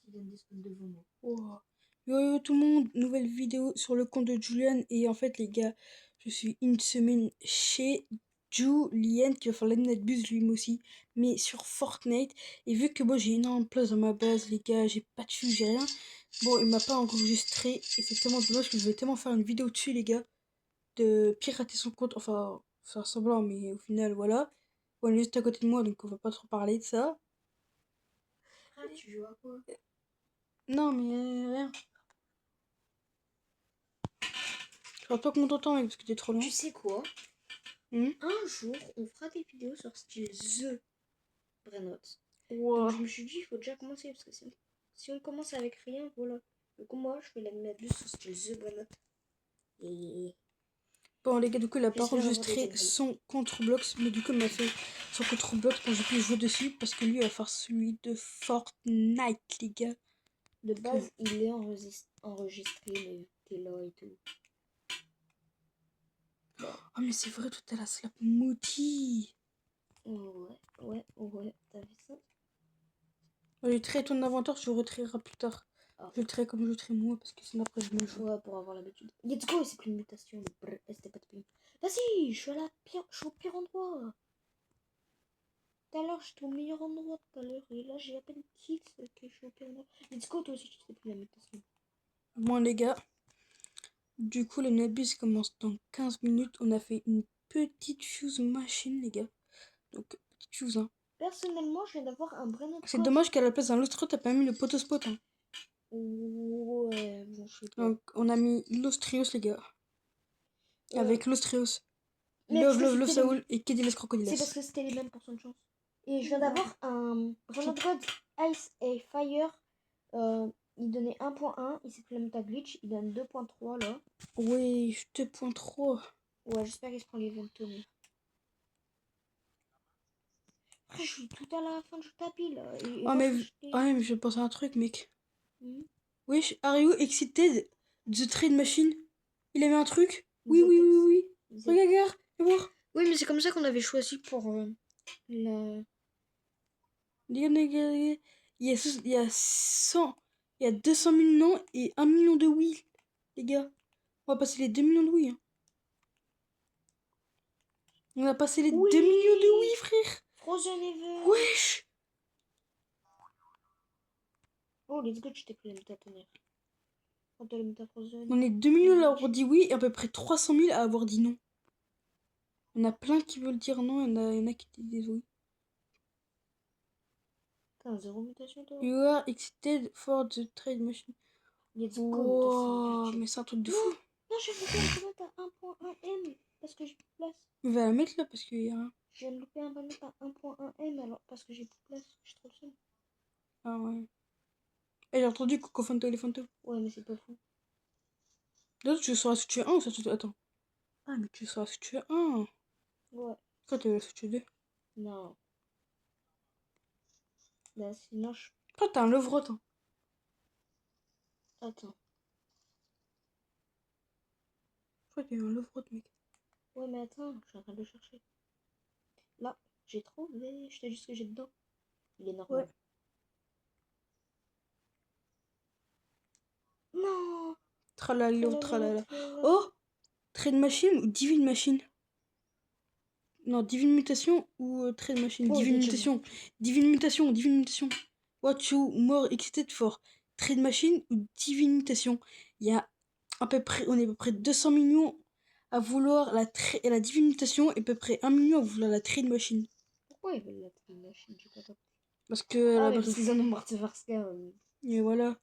qui donne des spots devant moi. Wow. Yo tout le monde, nouvelle vidéo sur le compte de Julian. Et en fait les gars, je suis une semaine chez Julian qui va faire l'adminabuse lui aussi, mais sur Fortnite. Et vu que moi j'ai énormément de place dans ma base les gars, j'ai pas de fil, j'ai rien. Bon, il m'a pas enregistré et c'est tellement dommage que je vais tellement faire une vidéo dessus les gars. De pirater son compte, enfin faire semblant, mais au final voilà. Bon, elle est juste à côté de moi donc on va pas trop parler de ça. Ah, tu joues à quoi? Non mais rien. Je serais pas content temps mec parce que t'es trop loin. Tu sais quoi? Un jour, on fera des vidéos sur style The Brainrot. Wow. Donc je me suis dit, il faut déjà commencer parce que si on commence avec rien, voilà. Donc moi, je fais l'adminabuse sur style The Brainrot. Et Bon les gars, du coup il a pas j'espère avoir des enregistré dingueries. son contre Roblox, mais du coup il m'a fait son contre Roblox pour que je puisse jouer dessus, parce que lui il va faire celui de Fortnite les gars. De base, il est enregistré, mais t'es là et tout. Oh mais c'est vrai, tout à la slap maudit. Ouais, t'as vu ça? Je vais traiter ton inventaire, je le retraiterai plus tard. Ah. Je le traite comme je le traite moi, parce que sinon après je me joue. Ouais, pour avoir l'habitude. Let's go, c'est plus une mutation. C'était pas de peine. Vas-y, je suis au pire endroit. Tout à l'heure, j'étais au meilleur endroit tout à l'heure. Et là, j'ai à peine kill que je suis au pire endroit. Let's go, toi aussi, tu sais plus la mutation. Bon les gars, du coup le Nabus commence dans 15 minutes. On a fait une petite fuse machine les gars. Donc petite fuse hein. Personnellement, je viens d'avoir un Brainrot C'est code. dommage qu'à la place d'un lustro t'as pas mis le potospot hein. Ouais, bon, je sais pas. Donc on a mis l'Ostrios les gars. Avec l'Ostrios. Mais parce Love que c'était Saul et Kediles Crocodiles. c'est parce que c'était les mêmes pourcents de chance. Et je viens d'avoir un Brainrot code Ice et Fire. Il donnait 1.1, il s'implémente glitch, il donne 2.3 là. Oui, 2.3. Ouais, j'espère qu'il se prend l'event tonnerre. Après, je suis tout à la fin du tapis là. Et Oh là, mais, faut acheter. oh, mais je pense à un truc mec. Hmm. Wesh, are you excited? The Trade Machine? Il a mis un truc? Oui, oui, oui, ZX. oui. Z... Regarde, regarde, viens voir. Oui, mais c'est comme ça qu'on avait choisi pour la. Regarde. Il y a 100, il y a 200 000 non et 1 million de oui, les gars. On va passer les 2 millions de oui. Hein. On a passé les 2 millions de oui, frère. Frozen Event. Wesh. Oh, let's go, tu t'es pris la méta tonnerre. Quand t'as la méta Frozen. On est 2 millions à avoir dit oui et à peu près 300 000 à avoir dit non. Il y en a plein qui veulent dire non, il y en a qui disent oui. T'as un zéro mutation toi. You are excited for the trade machine. Let's go, Wow, mais c'est un truc de fou. Non, j'ai loupé un Brainrot à 1.1 M parce que j'ai plus de place. On va la mettre là parce qu'il y a un. Je viens de louper un Brainrot à 1.1 M alors parce que j'ai plus de place. Je suis trop seule. Ah ouais. Et j'ai entendu Coco Fanto Elephanto. Ouais, mais c'est pas fou. D'autres, tu sauras si tu es un ou ça tu. Attends. Ah, mais tu sauras si tu es un. Ouais. Quand tu es si tu es deux. Non. Bah, sinon, je. Toi, t'as un Lovrot. Hein. Attends. Je crois qu'il y a un Lovrot, mec. Ouais, mais attends, je suis en train de le chercher. Là, j'ai trouvé. Je te dis ce que j'ai dedans. Il est normal. Ouais. Non. Tralala, tralala. Oh, Trade Machine ou Divine Machine? Non, Divine Mutation ou Trade Machine? Oh, Divine il est Mutation. Divine Mutation, Divine Mutation. What you more excited for? Trade Machine ou Divine Mutation? Il y a à peu près, on est à peu près 200 millions à vouloir la Divine Mutation et à peu près 1 million à vouloir la Trade Machine. Pourquoi ils veulent la machine? J'ai pas compris. Parce que Ah, la mais parce personne. qu'ils en ont marre de faire ça. Et voilà.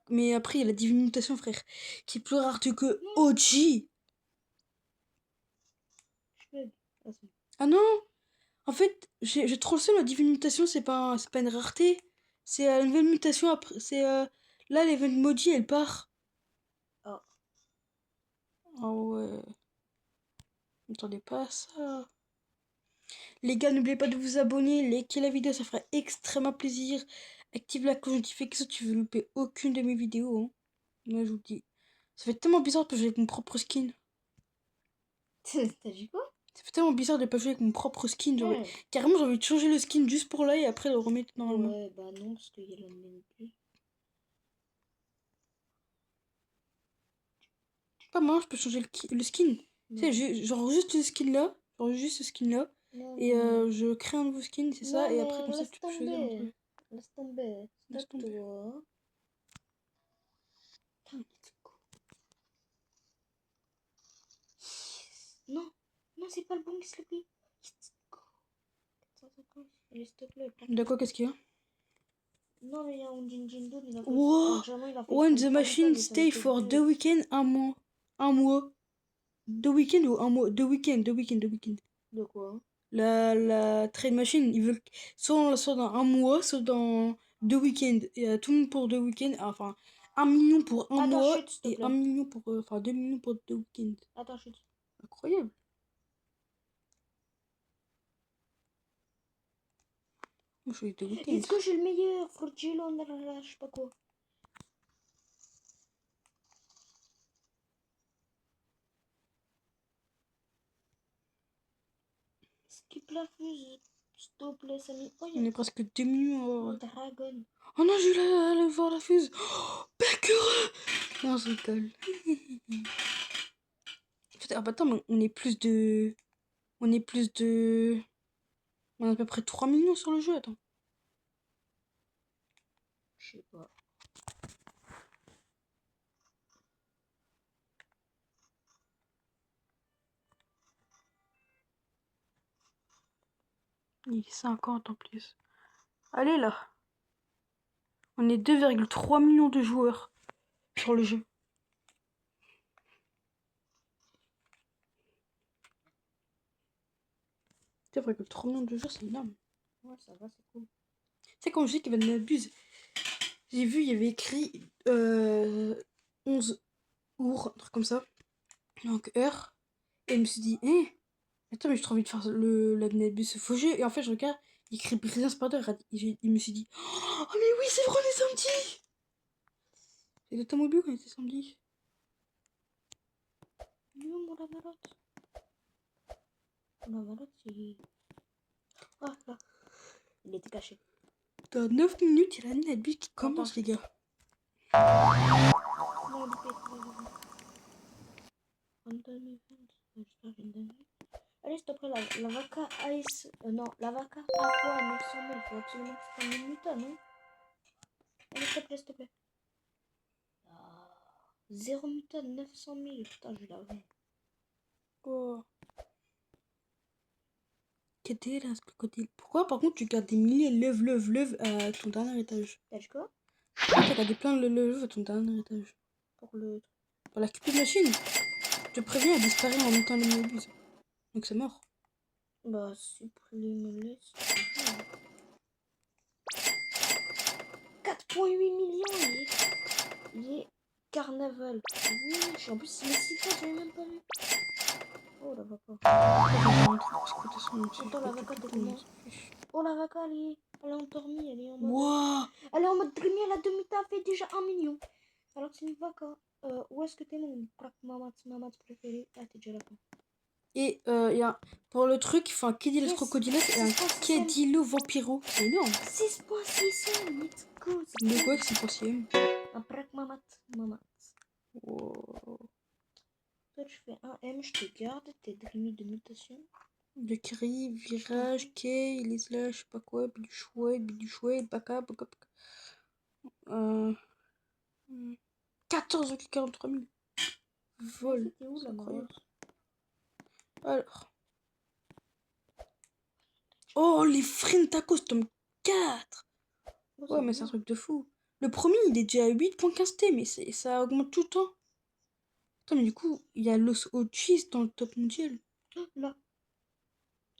Mais après, il y a la Divine Mutation, frère, qui est plus rare que OG. Ah non! En fait, j'ai trop le seum, la Divine Mutation, c'est pas une rareté. C'est une nouvelle mutation après. C'est là, l'event maudit, elle part. Ah. Ah ouais. M'attendez pas à ça. Les gars, n'oubliez pas de vous abonner, liker la vidéo, ça fera extrêmement plaisir. Active la cloche de notification si tu veux louper aucune de mes vidéos. Hein. Moi, je vous dis. Ça fait tellement bizarre de jouer avec mon propre skin. T'as dit quoi? Ça fait tellement bizarre de pas jouer avec mon propre skin. Genre, carrément, j'ai envie de changer le skin juste pour là et après le remettre normalement. Ouais, bah non, parce qu'il y a la même plus. Ah, moi, je peux changer le skin. Tu sais, Non. genre juste le skin là. Genre juste ce skin là. Non, Et non. je crée un nouveau skin, c'est Non, ça. Et après, mais comme ça, laisse tu peux choisir entre tomber. eux. Laisse tomber. Laisse tomber. Stop-toi. Non. Non, c'est pas le bon, s'il te plaît. Let's go. 450. Allez, s'il te plaît, prends ton D'accord, temps. qu'est-ce qu'il y a? Non, mais il y a un Jinjin il a fait. Wow! Entièrement, il a fait When the 33 machine métal, stay for 2 weekends, un mois. Un mois. 2 week-ends ou un mois? 2 week-ends, 2 week-ends, 2 week-ends. De quoi? La trade machine, ils veulent soit dans un mois, soit dans 2 week-ends. Et tout le monde pour 2 week-ends. Enfin, 1 million pour un Attends, mois chute, s'il te et 1 plaît. million pour. Enfin, 2 millions pour 2 week-ends. Attends, chute. Incroyable. Moi, je suis 2 week-ends. Let's go, j'ai le meilleur. Frugilo, je sais pas quoi. Skip la fuse, s'il te plaît, Samy. Oh, On est presque 2 millions à un avoir. dragon. Oh non, j'ai eu la voir la fuse. Oh, Becquerel! Non, je rigole. En fait, ah bah attends, mais on est plus de. On est plus de. On a à peu près 3 millions sur le jeu, attends. Je sais pas. Il est 50 en plus. Allez là. On est 2,3 millions de joueurs sur le jeu. 2,3 millions de joueurs, c'est énorme. Ouais, ça va, c'est cool. Tu sais, quand je dis qu'il va de m'abuse, j'ai vu, il y avait écrit 11 ours, un truc comme ça. Donc, heure. Et je me suis dit, attends, mais j'ai trop envie de faire la Nabus ce faux jeu. Et en fait, je regarde, il écrit Brilliant Spider. Il me suis dit, oh, mais oui, c'est vrai, on est samedi! C'est d'automobile quand on était samedi. Il est où mon Lamalotte? Mon Lamalotte, c'est. Ah, là. Il était caché. Dans 9 minutes, il y a la Nabus qui commence, les gars. Non, il pète, Random event. J'espère que je allez, s'il te plaît, la vaca ice. Non, la vaca aqua 900 000. Faut absolument que je prenne une muta, non? Allez, s'il te plaît, s'il te plaît. Ah, 0 muta 900 000. Putain, je l'avais. Oh. Qu'était là, ce crocodile? Pourquoi, par contre, tu gardes des milliers love à ton dernier étage? T'as dit quoi? Pourquoi t'as gardé plein de love à ton dernier étage? Pour le. Pour la cupide machine? Je te préviens, elle disparaît en mettant le Mobius. Donc c'est mort. Bah, supprime-les. 4,8 millions, il est carnaval. Oui, en plus, il est si fort, j'avais même pas vu. Oh la vaca. Attends, la vaca, t'es comment? Oh la vaca, elle est endormie, elle est en mode. Wow. Elle est en mode dreamy, elle a demi-ta fait déjà 1 million. Alors que c'est une vaca. Où est-ce que t'es mon mamat préféré? Ah, t'es déjà là. Et y a, pour le truc, enfin, Kedilos Yes. Crocodilos et un Kedilo Vampiro. C'est énorme. 6.6, let's go. De quoi que c'est possible? Un braque mamat. Wow. Toi, tu fais un M, je te garde. Tes dreamy de mutation. Le cri, virage, K, Lisla, je sais pas quoi, bidu chouette, baka. 14,43 000. Vol. C'était où C'est la incroyable. marotte? Alors. Oh, les frites tacos, tome 4. Oh, Ouais, mais c'est un truc de fou. Le premier, il est déjà à 8.15 T, mais ça augmente tout le temps. Attends, mais du coup, il y a Los Ochis dans le top mondial. Là.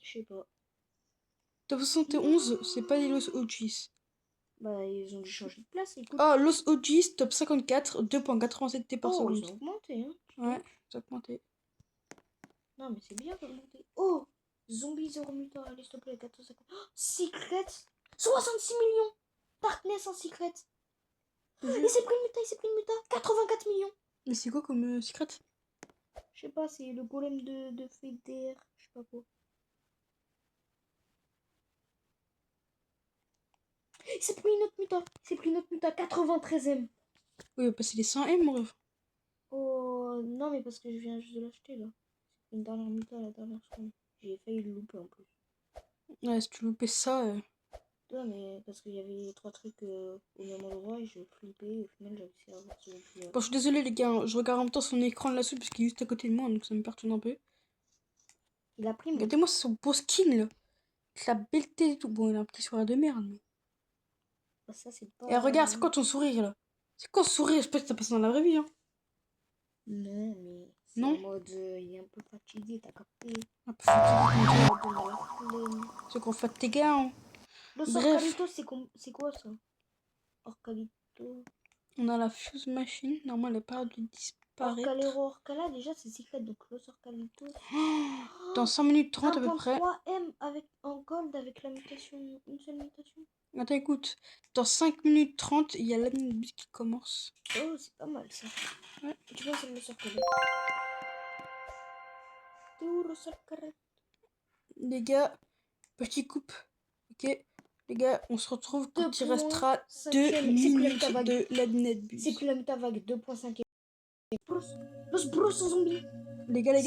Je sais pas. Top 71, c'est pas les Los Ochis. Bah, ils ont dû changer de place. Écoute. Ah, Los Ochis, top 54, 2.87 T par Oh, seconde. ils ont augmenté, hein. Ouais, ça a augmenté. Non, mais c'est bien d'augmenter. Oh, Zombie Zero Mutant, allez, s'il te plaît, 450. Oh, Secret 66 millions. Darkness en Secret. Il s'est pris une muta. 84 millions. Mais c'est quoi comme secret? Je sais pas, c'est le golem de Feder. Je sais pas quoi. Il s'est pris une autre muta. 93ème. Oui, il va passer les 100 M, mon ref. Oh, Non, mais parce que je viens juste de l'acheter là. C'est une dernière muta à la dernière seconde. J'ai failli le louper en plus. Ouais, si tu loupais ça. Ouais, mais parce qu'il y avait 3 trucs au même endroit et je flippais. Et au final, j'ai réussi à avoir ce plus. Bon, je suis désolée, les gars, hein, je regarde en même temps son écran là-dessous parce qu'il est juste à côté de moi, donc ça me perturbe un peu. Il a pris mon. Regardez-moi son beau skin là. Avec la belleté et tout. Bon, il a un petit sourire de merde, mais. Bah, ça, c'est pas. Et regarde, c'est quoi ton sourire là? C'est quoi ce sourire? Je sais pas si t'as passé dans la vraie vie, hein. Non, mais c'est Non? en mode. Il est un peu fatigué, t'as capté. Un peu fatigué comme toi. Il a la flemme. C'est qu'on fait tes gars, hein. Los Bref, Orcalitos, c'est quoi ça? Orcalito. on a la fuse machine. Normalement, elle est pas de disparaître. Orcalero Orcala, déjà, c'est secret. Donc, Los Orcalitos. Dans 5 minutes 30 à peu près. 1.3M avec, en gold avec la mutation. Une seule mutation. Attends, écoute. Dans 5 minutes 30, il y a la minute qui commence. Oh, c'est pas mal ça. Ouais. Tu vois, c'est le Orcalito. Los Orcalitos. Les gars, petit coupe. Ok? Les gars, on se retrouve quand il restera 2 minutes de la NetBus. C'est plus la métavague 2.5. Los Bros zombies. Les gars.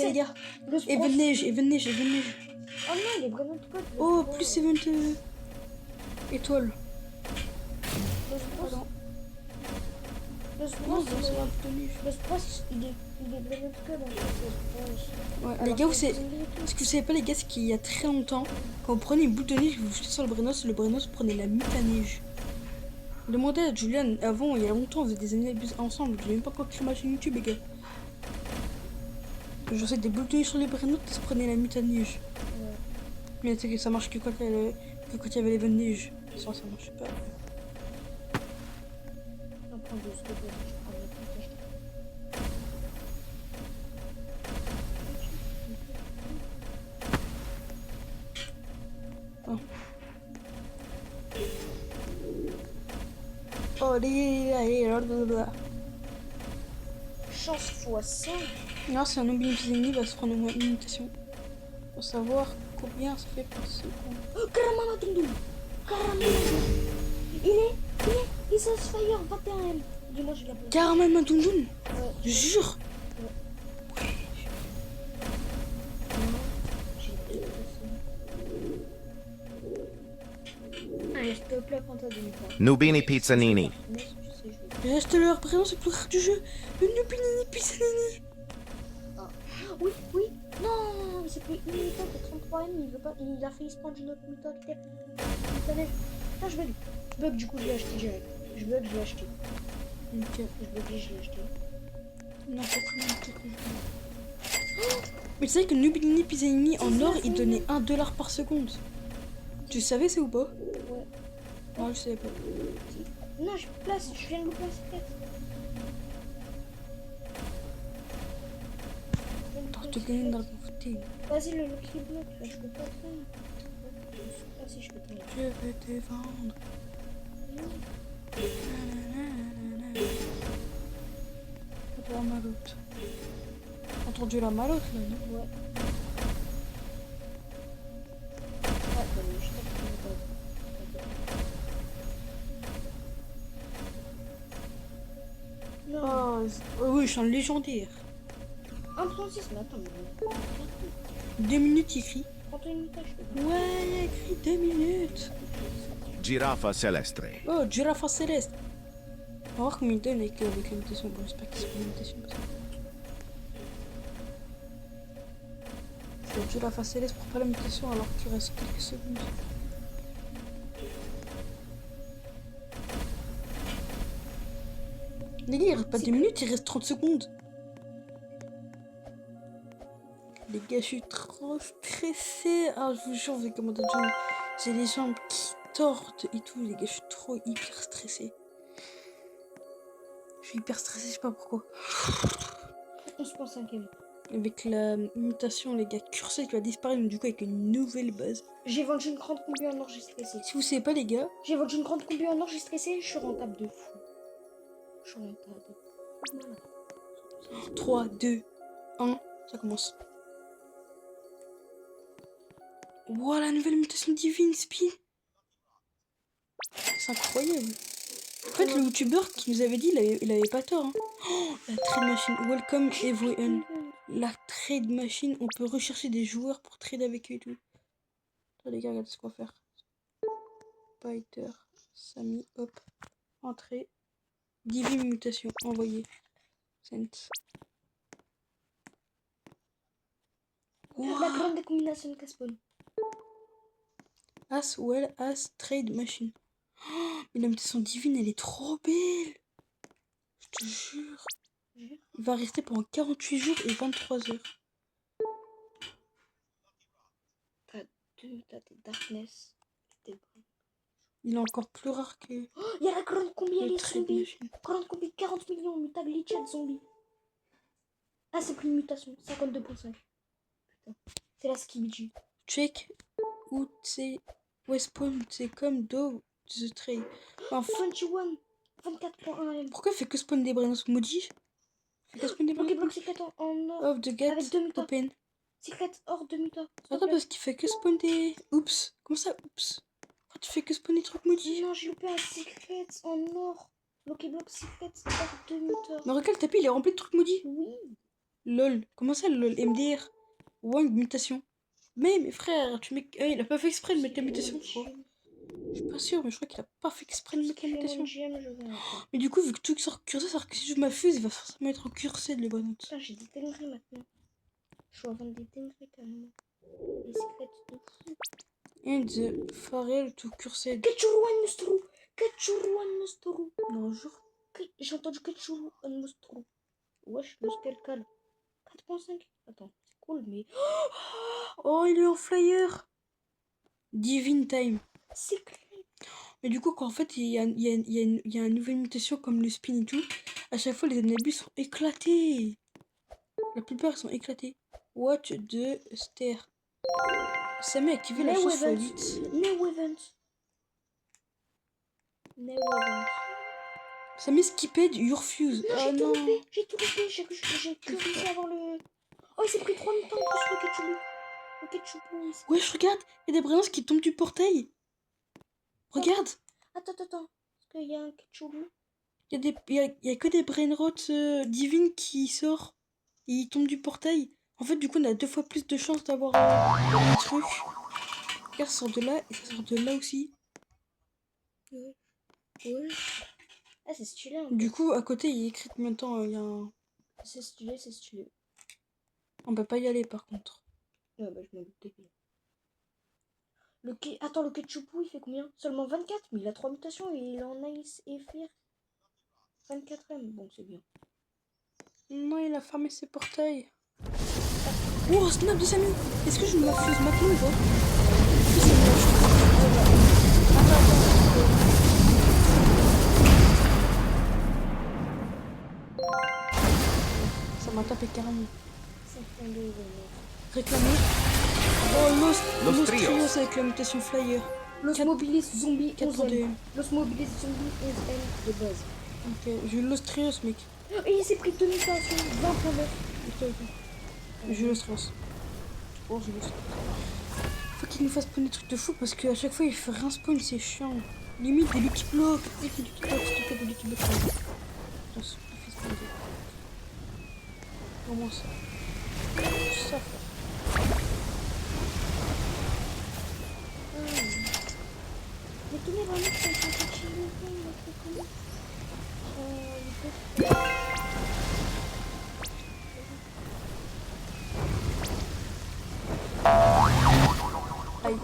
Even neige. Oh non, il est vraiment tout pote. Oh, plus event étoile. Los Bros. Pardon. Los Non, Bros, c'est un peu neige. Los Bros, il est vraiment tout pote. Ouais, les gars, ce que vous savez pas, les gars, c'est qu'il y a très longtemps, quand vous prenez une boule de neige, vous vous jetez sur le Brenos prenait la mythe à neige. Demandez à Julian, avant, il y a longtemps, on faisait des années ensemble, je n'ai même pas encore créé ma chaîne YouTube, les gars. Je faisais des boules de neige sur les Brenos, qui se prenaient la mythe à neige. Ouais. Mais c'est que ça marche que quand il y avait les bonnes neiges. Ça marche pas. On prend deux secondes, je prends le truc. Oh, les Chance x 5. non, c'est un Nobili va se prendre une mutation. Pour savoir combien ça fait par seconde. Oh, Karamama Dundum. Il Satisfyer 21M. Dis-moi, je l'ai appelé. Caramel Madundoun. Ouais. Je jure. Allez, s'il te plaît, prends ta demi-part. Nubini Pizzanini. Reste leur présent, c'est le plus rare du jeu. Le Nubini Pizzanini. Oui, oui. Non, c'est plus une méthode de 33M. Il veut pas. Il a failli se prendre une autre méthode qui était. Putain, je bug. Je bug, du coup, je l'ai acheté direct. Je bug, je l'ai acheté. Ok. Je bug, je l'ai acheté. Non, mais tu sais que Nubini Pizzanini en or, il donnait 1 dollar par seconde. Tu savais ça ou pas? Ouais. Non, je savais pas. Non, je place, je viens de louper un secret. Attends, te gagner dans la bouteille. Vas-y, le Lucky Block, là, je peux pas te faire. Ah si, je peux te faire. Je vais te vendre. La maloute. Entendu la maloute là, non? Ouais. Ouais, bah, je t'ai pas. Non. Oh oui, je suis un légendaire. 1.36, mais attends, mais 2 minutes, il crie. 31 minutes, je peux pas. Ouais, il a écrit 2 minutes. Giraffa Celestre. Oh, Giraffe céleste. On va voir combien il donne avec la mutation. Bon, j'espère qu'il se fait la mutation. C'est Giraffe céleste pour pas la mutation alors qu'il reste quelques secondes. Les gars, il reste pas 2 minutes, il reste 30 secondes. Les gars, je suis trop stressée. Ah, je vous jure, vous comment j'ai les jambes qui tordent et tout. Les gars, je suis trop hyper stressée. Je suis hyper stressée, je sais pas pourquoi. 11.5M. Avec la mutation, les gars, curseur qui va disparaître, mais du coup, avec une nouvelle base. J'ai vendu une grande combi en or, j'ai stressé. Si vous savez pas, les gars, J'ai vendu une grande combi en or, j'ai stressé. Je suis rentable de fou. Je suis rentable de fou. 3, 2, 1, ça commence. Wow, la nouvelle mutation divine, Spin. C'est incroyable. En fait, le youtubeur qui nous avait dit, il avait pas tort. Hein. Oh, la trade machine. Welcome everyone. La trade machine, on peut rechercher des joueurs pour trade avec eux et tout. Attends, les gars, regardez ce qu'on va faire. Spider, Samy, hop. Entrée. Divine mutation, envoyé. Sent. La grande combinaison Caspon. As well as trade machine. Oh, mais la mutation divine, elle est trop belle. Je te jure. Il va rester pendant 48 jours et 23 heures. T'as tes Darkness. Il est encore plus rare que Oh, il y a la grande combi, elle le est trade zombie. machine. Grande combi, 40 millions, mutable glitched zombie. Ah, c'est plus une mutation, 52,5. Putain, c'est la Skibidi. Check où c'est Westpawn, c'est comme Do the Trade. Enfin, 21, 24.1 M. pourquoi il fait que spawn des brains maudits? Il fait que spawn des brains Bloqué secret en or. of the gate Avec 2 mutas. open. Secret hors de muta. Attends, parce qu'il fait que spawn des. Oups, comment ça, oups? Pourquoi tu fais que spawn des trucs maudits? Non, j'ai loupé un secret en or. Bloqué secret hors de muta. Mais regarde, le tapis il est rempli de trucs maudits. Oui. Lol, comment ça, lol? MDR. Wang mutation. Mais mes frères, tu mets. Il a pas fait exprès de mettre la mutation, je crois. Je suis pas sûr, mais je crois qu'il a pas fait exprès de mettre la mutation. Mais du coup, vu que tout sort cursé, ça veut dire que si je m'affuse, il va forcément être cursé de les bonnes. Putain, j'ai des dingueries maintenant. Je suis à vendre des dingueries carrément. Des secrets de fou. And the Pharrell to cursed. Ketchuruan Mustru. Ketchuruan Mustru. Non, jure. J'ai entendu Ketchuruan Mustru. Wesh, le calcal. 4.5. Attends, c'est cool, mais. Oh, il est en flyer. Divine Time. C'est clair. Mais du coup, quand en fait il y a une nouvelle mutation comme le spin et tout, à chaque fois les nabus sont éclatés. La plupart sont éclatés. Watch the stair. Ça m'a activé la chose x8. New Event. New Event. Ça met skipped your fuse. Non, Ah j'ai tout non. loupé. J'ai tout loupé. J'ai que réussi à avoir le. Oh, il s'est pris 3 minutes en plus le ketchup. Le ketchup. Ouais, je regarde. Il y a des brillants qui tombent du portail. Regarde. Attends. Est-ce qu'il y a un ketchup? Il y a que des brainrots divines qui sortent. Et ils tombent du portail. En fait, du coup, on a 2 fois plus de chances d'avoir un truc. Regarde, ça sort de là et ça sort de là aussi. Ouais. Ah, c'est stylé. Hein. Du coup, à côté, il est écrit combien de temps il y a un... C'est stylé. On peut pas y aller par contre. Ah bah, je m'en doutais. Attends, le ketchup, il fait combien? Seulement 24, mais il a 3 mutations et il est en Ice et Fear. 24ème, bon, c'est bien. Non, il a fermé ses portails. Oh, snap de Samy. Est-ce que je me m'affuse maintenant ou pas? Ça m'a tapé carrément. Réclamé. Oh, Los Trios avec la mutation Flyer. Los Mobilis Zombie 4.2. 11ème. Los Mobilis Zombie 11ème de base. Ok, j'ai eu Los Trios, mec. Et il s'est pris 2 mutations, 20.9. J'ai eu Los Trios. Oh, j'ai eu Los Trios. Faut qu'il nous fasse spawn des trucs de fou parce qu'à chaque fois il fait rien spawn, c'est chiant. Limite des lucky blocks. Des lucky blocks, s'il te plaît, des lucky blocks. Attends, il fait spawn des. Comment ça? Ça fait. Mais tous mes vraiment sont en train de chiller. Aïe.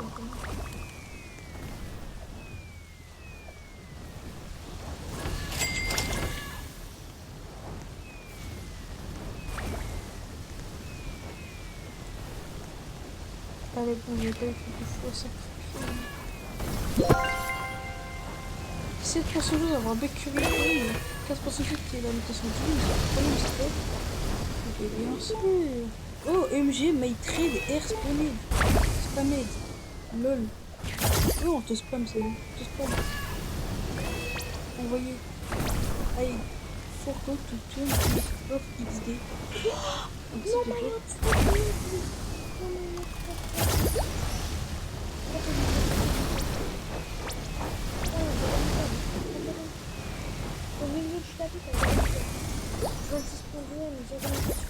Avec bon, j'ai pas eu quelque chose sacrifié. 7% de d'avoir bec curé, 15% qui est la mutation divine, c'est pas stress. Ok, bien sûr. Oh, MG, my trade, air spammed. Spammed. Lol. Oh, on te spam, c'est bon. On te spam. Envoyé. Aïe. Forgo to turn off XD. Non, mais je t'habite à 26.2 M, 0 mutation.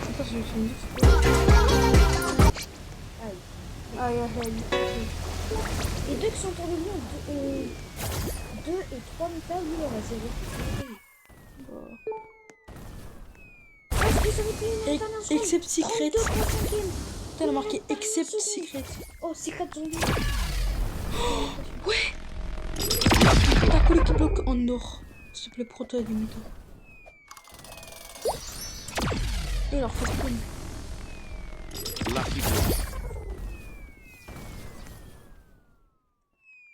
Attends, je vais faire une vite. Aïe. Aïe, aïe, aïe. Et deux qui sont autour de lui, 2 et 3 métal, lui, il aura 0. Bon. Est-ce que ça va payer une internationale? Except secret. 32.5e. T'as marqué except secret. Oh, secret zombie. Ouais. T'as coulé qui bloque en or. S'il te plaît, prends-toi du mouton. Et alors, fais spawn. Lucky Block.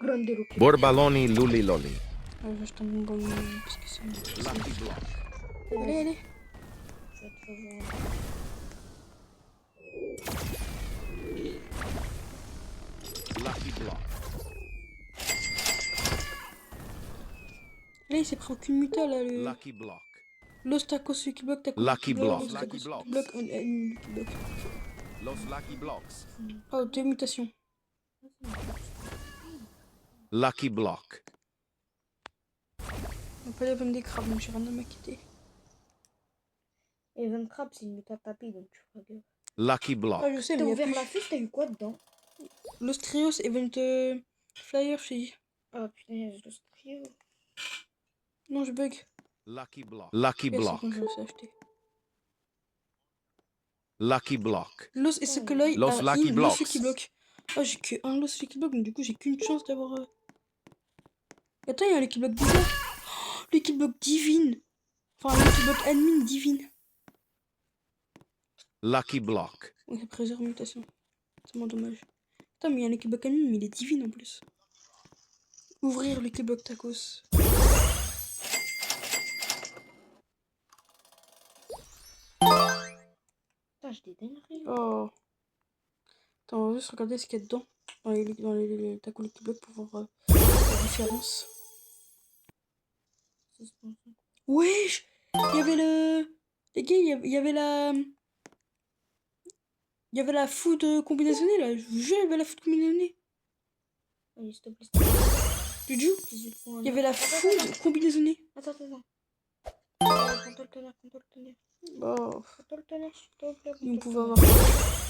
Grande roquette. Borbaloni Luli Loli. Ah, je vais acheter un bon parce que c'est... Lucky Block. Allez, allez. Je vais te revoir. Lucky Block. Là, il s'est pris aucune muta, là, le... Lucky Block. Los tacos, celui qui bloque, tacos. Lucky block. Los Lucky tacos, blocks. qui bloque, ennemi qui bloque. Los Lucky Blocks. Oh, 2 mutations. Lucky Block. On peut aller vendre des crabes, donc j'ai rien à m'inquiéter. Et 20 crabes, c'est une méta papy, donc tu feras gaffe. Lucky Block. Ah, je sais, T'as mais il y a ouvert plus. la fiche, t'as eu quoi dedans? Los Trios Event Flyer, je t'ai dit. Ah putain, il y a le trio. Non, je bug. Lucky Block. Lucky Et c'est Block. bon, je l'ai acheté. Lucky Block. Los Esecoloi Los Lucky Los Blocks. Lucky Block. Oh, j'ai que un Los Lucky Block, donc du coup, j'ai qu'une chance d'avoir. Attends, il y a un Lucky Block bizarre. Oh, Lucky Block divine. Enfin, un Lucky Block admin divine. Lucky Block. Ouais, après 0 mutation. C'est moins dommage. Attends, mais il y a un Lucky Block admin, mais il est divine en plus. Ouvrir Lucky Block tacos. Putain, j'ai des dingueries. Oh. Attends, on va juste regarder ce qu'il y a dedans. Dans les tacos Lucky Block pour voir la différence. Wesh! Il y avait le. Les gars, il y avait la. Il y avait la food combinaisonnée là. Je vous jure, il y avait la food combinaisonnée. Allez, s'il te plaît, s'il te plaît. Du coup, 18 points. il y avait la food combinaisonnée. Attends. Contrôle le tonnerre, contrôle le tonnerre. Oh. Contrôle le tonnerre, s'il te plaît. On contrôle pouvait le avoir. tonnerre.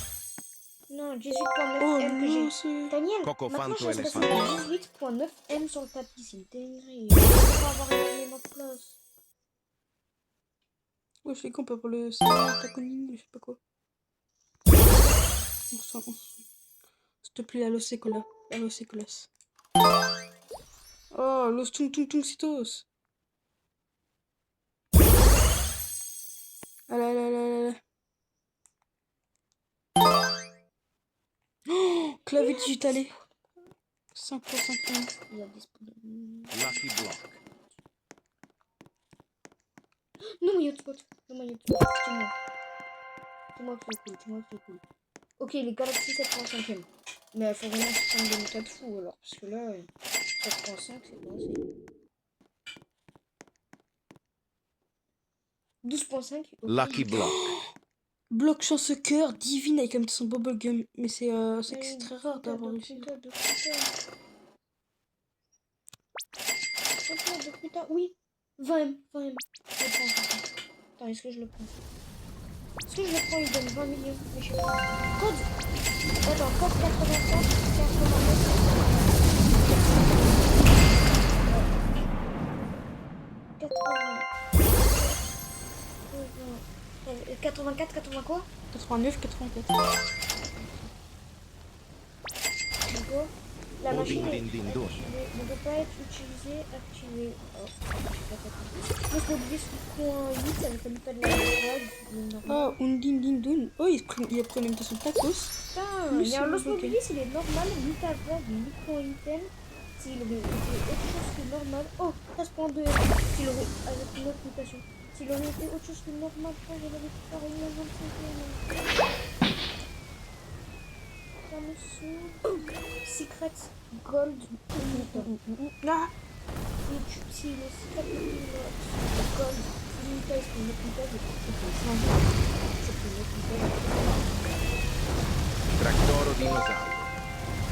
Non, 18.9 Oh M que j'ai. non, c'est. Daniel, Coco maintenant Fanto j'ai Elephant. passé 18.9 M sur le tapis, c'est une dinguerie. Je vais pas avoir gagné ma place. Ouais, je sais qu'on peut avoir le taconine, je sais pas quoi. On sent. S'il te plaît, la Los Ecola. La Los Ecolas. Oh, Los Tung Tung Tung Citos. Allez, allez, allez, allez. Oh, clavier digitalé. 5.5. Il y a des spawns. Lucky Block. Non, il y a de spot. Non, il y a de spot. C'est moi qui est cool. Ok, les Galaxy 7.5ème. Mais il faut vraiment que je prenne des méthodes fous alors. Parce que là, 7.5, c'est pas assez. 12.5. Okay. Lucky Block. Bloc chance cœur divine avec un petit son bubblegum. Mais c'est très rare d'avoir de ici. putain. Oui. 20M. Je le prends. Attends, est-ce que je le prends? Est-ce que je le prends? Il donne 20 millions. Mais je sais pas. Code. Attends, code 84, 89, 80 quoi? 89, 84. D'accord. La machine Din, din, din, din. ne peut pas être utilisée, activée. Oh, le mobilier sous point 8 avec la méthode de la drogue. Oh, Undin Din Dun. Oh, il a pris une imitation de tacos. Putain, il y a un los mobilier, s'il est normal, 8 à 20, micro-item. S'il aurait été autre chose que normal. Oh, 13.2 s'il aurait avec une autre mutation. S'il aurait été autre chose que normal, je l'avais récupéré il y a 25 Secret Gold. Ah, Si le Secret Gold Limited, c'est une autre méthode, c'est une autre méthode. Tractoro Dinosauro.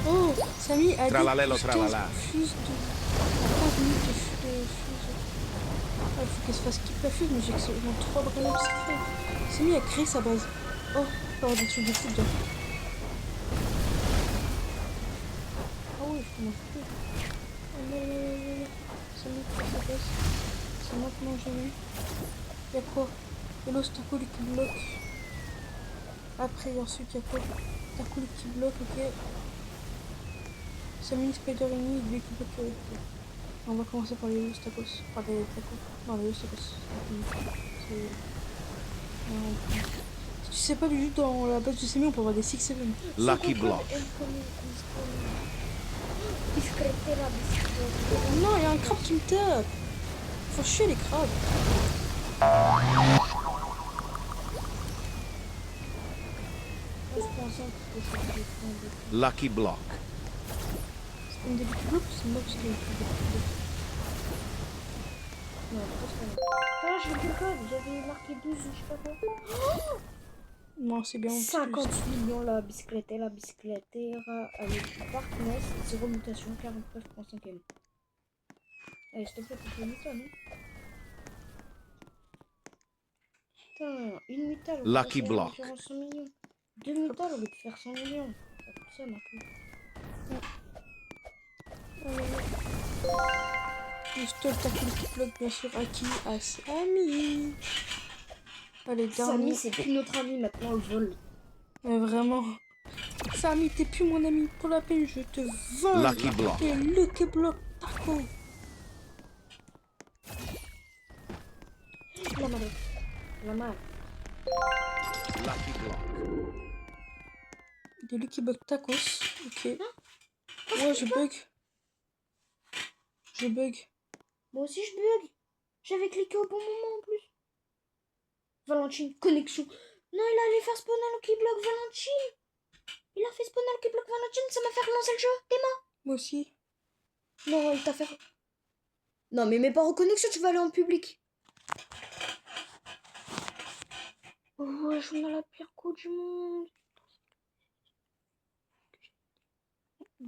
oh, Samy a dit Tralalelo, plus tralala. de 15 minutes de qu'elle se fasse kick la fuse, mais j'ai que c'est genre 3 brains ce qu'il fait. Il s'est mis à créer sa base. Oh, il va avoir des trucs de fou dedans. Ah oui, je peux m'en foutre. Oh là là là là. Ça me fait sa base. C'est maintenant jamais. Y'a quoi? Y'a l'Ostako qui bloque. Après, et ensuite, y'a quoi? Taco qui bloque, ok. Samine Spider Amy, lui qui bloque. Ok. On va commencer par les Ostakos. Par les tacos. Non, les Ostakos. C'est. Non, si tu sais pas du tout, dans la base de Semi, on peut avoir des 6-7. Lucky block. Discretera, discretera. Non, il y a un crabe qui me tape. Faut chier les crabes. Je pensais que c'était des Lucky block. C'est une des Lucky Blocks ou c'est moi parce qu'il y a une Lucky Non, je sais pas. Je le code, j'avais marqué 12 ou je sais pas quoi. Block? Non, c'est bien. 50 millions la bicyclette, avec Darkness, 0 mutation, 49.5 M. Allez, s'il te plaît, tu fais une mutation, non? Putain, une mutale, on Lucky va block. faire 100 millions. 2 mutales, on va te faire 100 millions. Ça coûte ça, ma couille. Je te tape le Lucky Block, bien sûr, à qui? À Samy. Allez, Samy, dernier. c'est plus notre ami, maintenant on le vole. Mais vraiment. Samy, t'es plus mon ami. Pour la peine, je te vole. Lucky block. Et Lucky Block, taco. La mal. La mal. Lucky block. Des Lucky Block tacos. Ok. Ouais, je bug. Je bug. Moi aussi, je bug. J'avais cliqué au bon moment en plus. Valentine, connexion. Non, il allait faire spawn un Lucky Block Valentine. Il a fait spawn un Lucky Block Valentine, ça m'a fait relancer le jeu. T'es mort. Moi aussi. Non, il t'a fait. Non, mais mets pas en connexion, tu vas aller en public. Oh, ouais, je mets la pire coup du monde.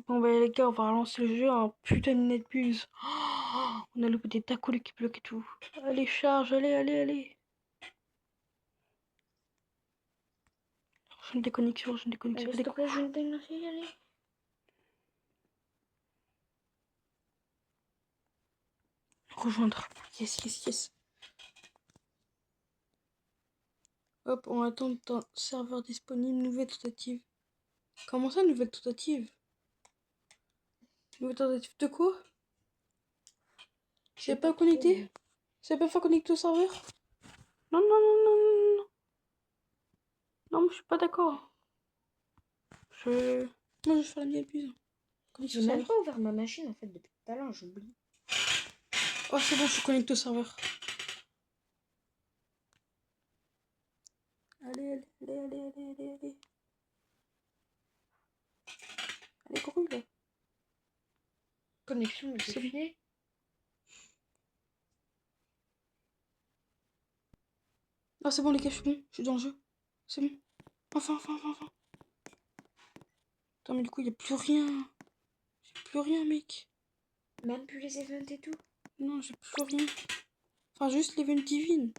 Bon, bah, les gars, on va relancer le jeu. Un putain de netbuse. Oh, on a loupé des tacos Lucky Block et tout. Allez, charge. Allez, allez, allez. J'ai une déconnexion, j'ai une déconnexion. Allez, s'il te plaît, je ne t'ai rien, allez. Rejoindre. Yes, yes, yes. Hop, on attend un serveur disponible. Nouvelle tentative. Comment ça, nouvelle tentative? Nouvelle tentative de quoi? J'ai pas connecté? C'est pas fait connecter au serveur? Non, non, non, non, non, non. Non, mais je suis pas d'accord. Moi, je fais la mienne plus. J'ai même pas ouvert ma machine en fait depuis tout à l'heure, j'oublie. Oh, c'est bon, je suis connecté au serveur. Allez, allez, allez, allez, allez, allez, allez. Allez, couru là. Connexion définie. Ah, c'est bon, les gars, je suis bon. Je suis dans le jeu. C'est bon. Enfin, enfin, enfin, enfin. Attends, mais du coup, il n'y a plus rien. J'ai plus rien, mec. Même plus les events et tout. Non, j'ai plus rien. Enfin, juste l'event divine.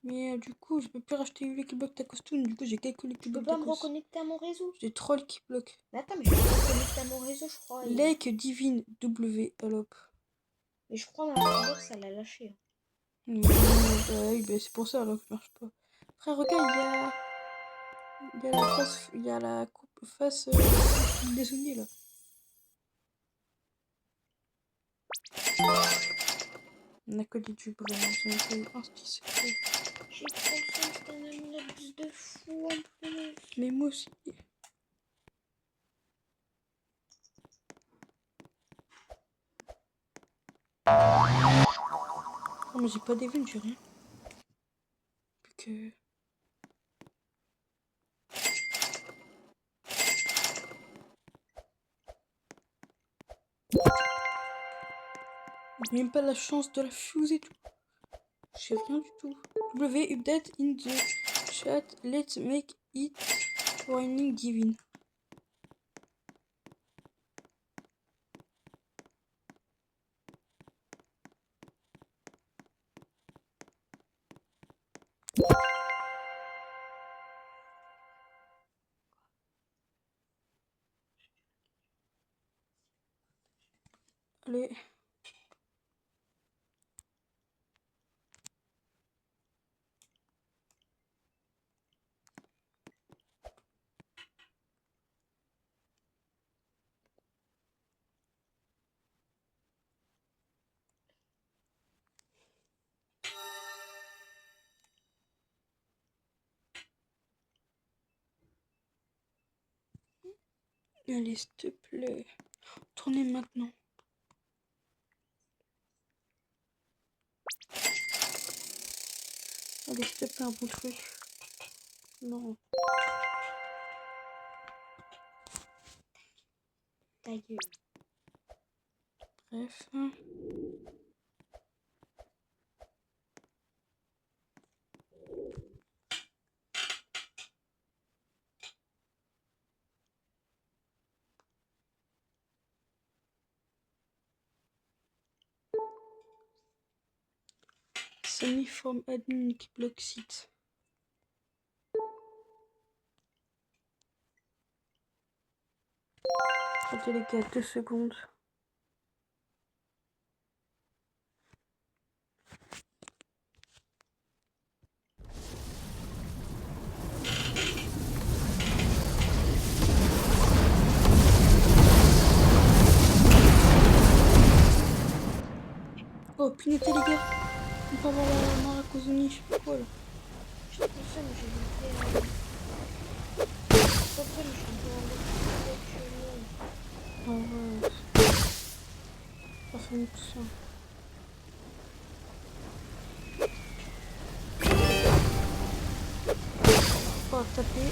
Mais du coup, je peux plus racheter Lucky Block Tacostoon. Du coup, j'ai quelques Lucky Je peux Block pas me Tacos. reconnecter à mon réseau. J'ai 3 Lucky Block. Mais attends, mais je peux me reconnecter à mon réseau, je crois. Lake Divine W. Hop. Mais je crois ma Xbox, ça l'a lâché. Oui, bah, c'est pour ça alors que ça marche pas. Frère, regarde, il y a la face, il y a la coupe face des souliers là. On a que des tubes vraiment, j'en ai fait un petit secret. J'ai trop le sens, c'est un ami l'abuse de fou en plus. Mais moi aussi. Oh, mais j'ai pas d'évent, j'ai rien. Plus que. Même pas la chance de la fuse et tout. J'ai rien du tout. W update in the chat. Let's make it warning divine. plaît. Allez, s'il te plaît. Tournez maintenant. Allez, s'il te plaît, un bon truc. Non. Ta gueule. Bref. Semi-form admin qui bloque site. Attendez les gars, 2 secondes. Oh, punité les gars. On peut avoir la Maracozoni, je sais pas quoi là. Je te confirme, j'ai loupé un... Je te confirme, je suis en train de... Ah ouais. Pas fait tout ça. Pas taper.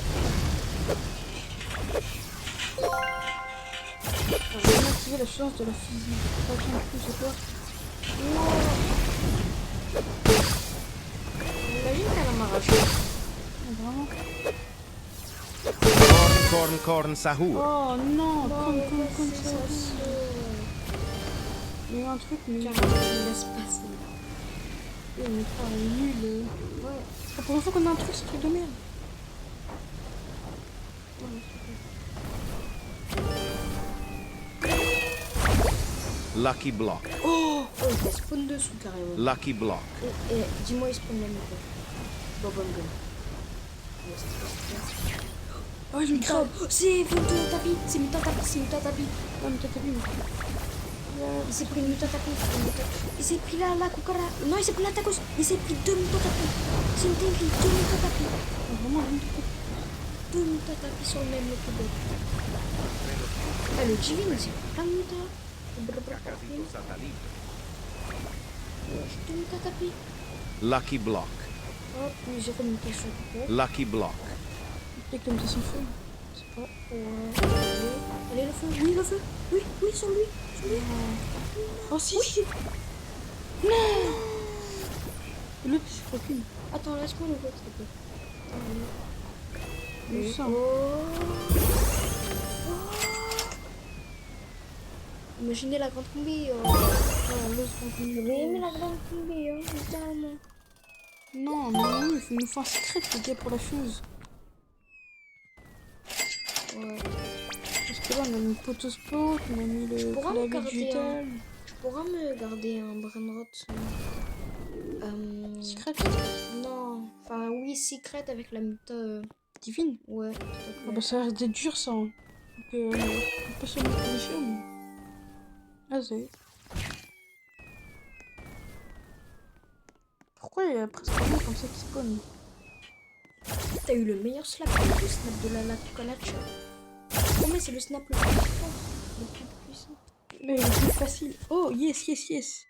Je vais activer la chance de la physique. Pas bien plus, c'est quoi? Imagine qu'elle en arrache. Vraiment? Corn, corn, sahur. Oh non, comme C'est ça. ça, Il y a eu un truc, mais. Car il laisse passer. Mais frère, il est nul. Ouais. C'est la première fois qu'on a un truc, ce truc de merde. Lucky block. Oh! Oh, il t'a spawn dessous carrément. Lucky block. Et dis-moi, il spawn la méthode. Bobom gun. Oh, je me crame! C'est mutant tapis, c'est mutant tapis, c'est mutant tapis. Ah, mais t'as vu, Il s'est pris une mutant tapis. Il s'est pris la Kukara. Non, il s'est pris la tacos. Il s'est pris 2 mutants tapis. C'est une dinguerie, 2 mutants tapis. Vraiment, 2 mutants tapis sur le même locomotive. Ah, le Jivin, il s'est pris plein de mutants. Cacasito satellite. 2 mutants tapis. Lucky block. Oh, mais j'ai fait une mutation. Lucky block. peut-être comme ça, son feu. C'est pas. Ouais. Allez, le feu. Oui, le feu. Oui, oui, sur lui. Sur lui. Oh, si! Oui. Non! Et l'autre, il se recule. Attends, laisse-moi le voir, s'il te plaît. Le sang. Imaginez la grande combi. L'autre, J'aurais aimé la grande combi, littéralement. non, mais oui, il faut nous faire un secret, les gars, pour la chose. Ouais. Parce que là, on a mis le potospot, on a mis le pourras me clavier garder digital. Tu pourras me garder un brainrot Secret Non. Enfin, oui, secret avec la muta. divine. Ouais. Ah bah ça reste d'être dur, ça. Hein. Donc, on peut se mettre en position, mais... Vas-y. Pourquoi il y a presque rien comme ça qui spawn? T'as eu le meilleur snap, le snap de la Tukanacha. Mais c'est le snap le plus fort, le plus puissant. Mais le plus facile. Oh, yes, yes, yes.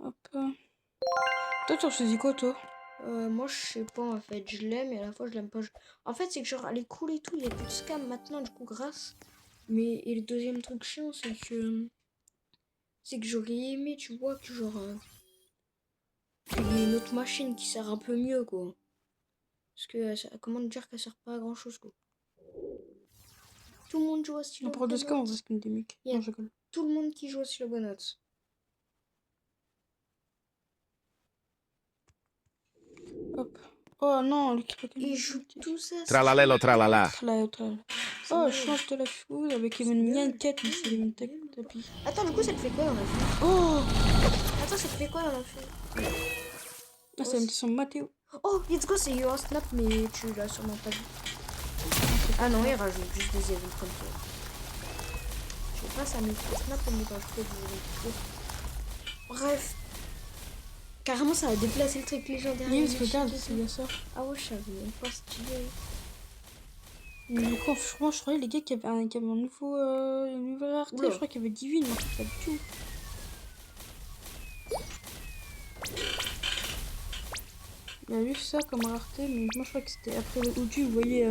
Hop. Toi, tu as choisi quoi, toi? Moi, je sais pas en fait. Je l'aime et à la fois, je l'aime pas. En fait, c'est que genre, elle est cool et tout. Il y a plus de scam maintenant, du coup, grâce. Mais et le deuxième truc chiant, c'est que. C'est que j'aurais aimé, tu vois, que genre. Qu'il y ait une autre machine qui sert un peu mieux, quoi. Parce que, comment te dire qu'elle sert pas à grand chose, quoi. Tout le monde joue à Stylo On parle de scam, on Bonut. va skin des mecs. Yeah. Non, je rigole. Tout le monde qui joue à Stylo Bonut. Hop. Oh non, le Ils jouent tous à Tralalelo tralala. Oh, chance de la foudre avec une mienne 4, mais c'est une tapis. Attends, du coup, ça te fait quoi dans la fille? Oh, Attends, ça te fait quoi dans la fille? ah, ça me dit son Mathéo. Oh, let's go, c'est Yo Snap, mais tu l'as sûrement pas vu. Ah non, il rajoute juste des events comme ça. Je sais pas, ça met Snap, on met pas trop des events. Bref. Carrément, ça a déplacé le truc légendaire. Oui, parce que regarde, il y a ça. Ah ouais, je savais même pas stylé. Mais du coup, franchement, je croyais les gars qu'il y avait un nouveau, une nouvelle rareté. Oula. Je crois qu'il y avait Divine, mais en fait, pas du tout. Il y a juste ça comme rareté, mais moi je crois que c'était après le Oudu, vous voyez,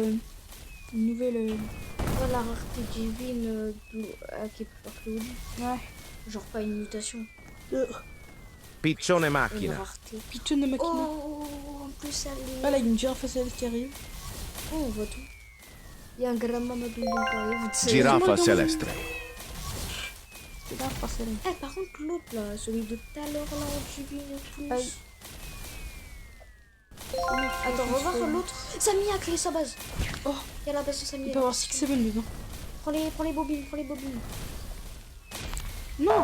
une nouvelle. Oh, la rareté divine qui est plus forte que le Hoodoo. Ouais. Genre pas une mutation, Piccione une macchina. rareté. Piton de Makina. Oh, en plus elle est... Ah là, il y a une girafe faciale qui arrive. Oh, on voit tout. Il y a un grand maman qui arrive. Giraffa celeste. C'est là, faciale. Eh, par contre, l'autre là, celui de tout à l'heure là, en divine et tout. Aïe. Attends, on va voir l'autre. Samy a créé sa base. Oh, Il y a la base de Samy. il peut y avoir 6-7 dedans. Prends les bobines, prends les bobines. Non!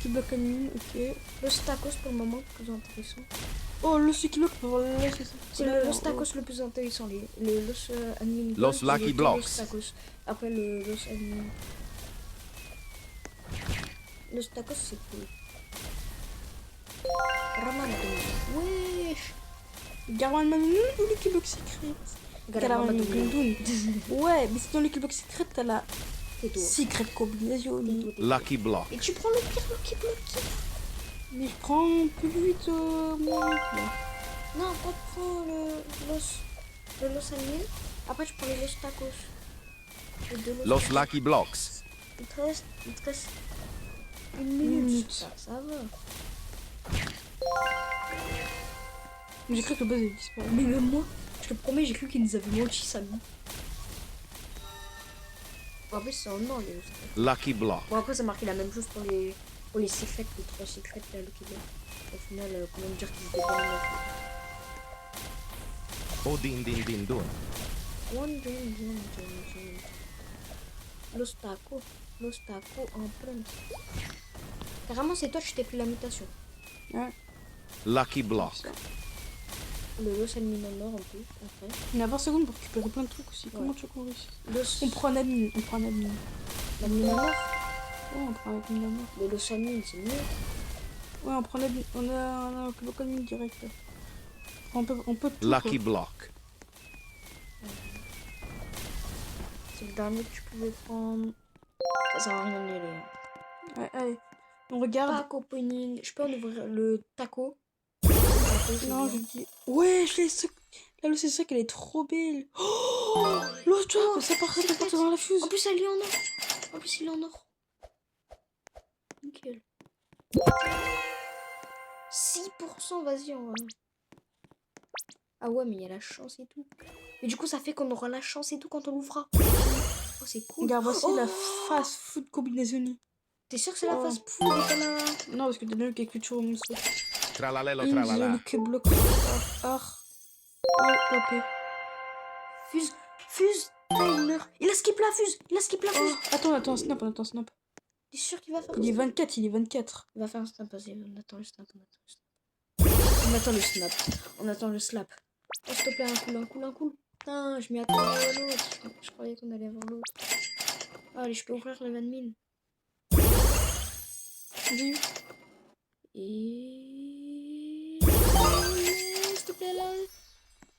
Qui bloque un mine, ok. Le Stakos pour le moment, le plus intéressant. Oh, le qui bloque pour là, c'est ça. C'est le Stakos le plus intéressant. Les Los Admin. Los Gold, Lucky et Blocks. le Stakos. Après le Los Admin. Le Stakos c'est cool. Raman wesh. Garwan Manoun ou le qui bloque secret? Garwan Manoun. Ouais, mais sinon le qui bloque secret, t'as la C'est toi. secret combinaison. Lucky block. Et tu prends le pire Lucky Block. Mais je prends plus vite, moins vite, là. Non, toi tu prends le Los Admin. Après tu prends les Los Tacos. Les deux Los Tacos. Lucky Blocks. Il te reste une minute. Ça va. Mais j'ai cru que le buzz avait disparu. Mais même moi, je te promets, j'ai cru qu'ils nous avaient menti, Samy. Bon, après, c'est en or, les Los Tacos. Lucky block. Bon, après, ça marquait la même chose pour les secrets, les 3 secrets, là, le Lucky Block. Au final, comment dire qu'ils se dépendent là. O din din din dun. Los Tacos en prime. Carrément, c'est toi, je t'ai pris la mutation. Ouais. Lucky block. Le Los Admin en or en plus, après. On a 20 secondes pour récupérer plein de trucs aussi. Comment tu veux qu'on réussisse? Los On prend un admin. Admin en or. Ouais, on prend un admin d'abord. Le Los Admin, c'est mieux. Ouais, on prend l'admin. On a un bloc admin direct. Là. On peut tout. Lucky quoi. block. C'est le dernier que tu pouvais prendre. Ça sert à rien d'y aller. Ouais, allez. On regarde. Pack opening. Je peux en ouvrir le taco. Non, je dis. Ouais, je l'ai. Là, c'est ça qu'elle est trop belle. Oh, l'autre, tu vois, ça part dans la fuse. En plus, elle est en or. En plus, il est en or. Nickel. 6%, vas-y, on va. Ah ouais, mais il y a la chance et tout. Mais du coup, ça fait qu'on aura la chance et tout quand on l'ouvrira. Oh, c'est cool. Regarde, voici Oh, la fast food combinaisonnée. t'es sûr que c'est la Oh. fast food et qu'on a... Non, parce que t'as vu quelque chose au monstre. Tralalelo Une tralala. que bloc. Popé. Fuse timer. Il a skip la fuse. Oh, attends, snap. T'es sûr qu'il va faire Il est ça? 24. Il va faire un snap, vas-y, on attend le snap. On attend le slap. Oh, s'il te plaît, un cool. Putain, je m'y attendais à l'autre. Je croyais qu'on allait avoir l'autre. Allez, je peux ouvrir le 20 000. J'ai eu. Et... S'il te plaît,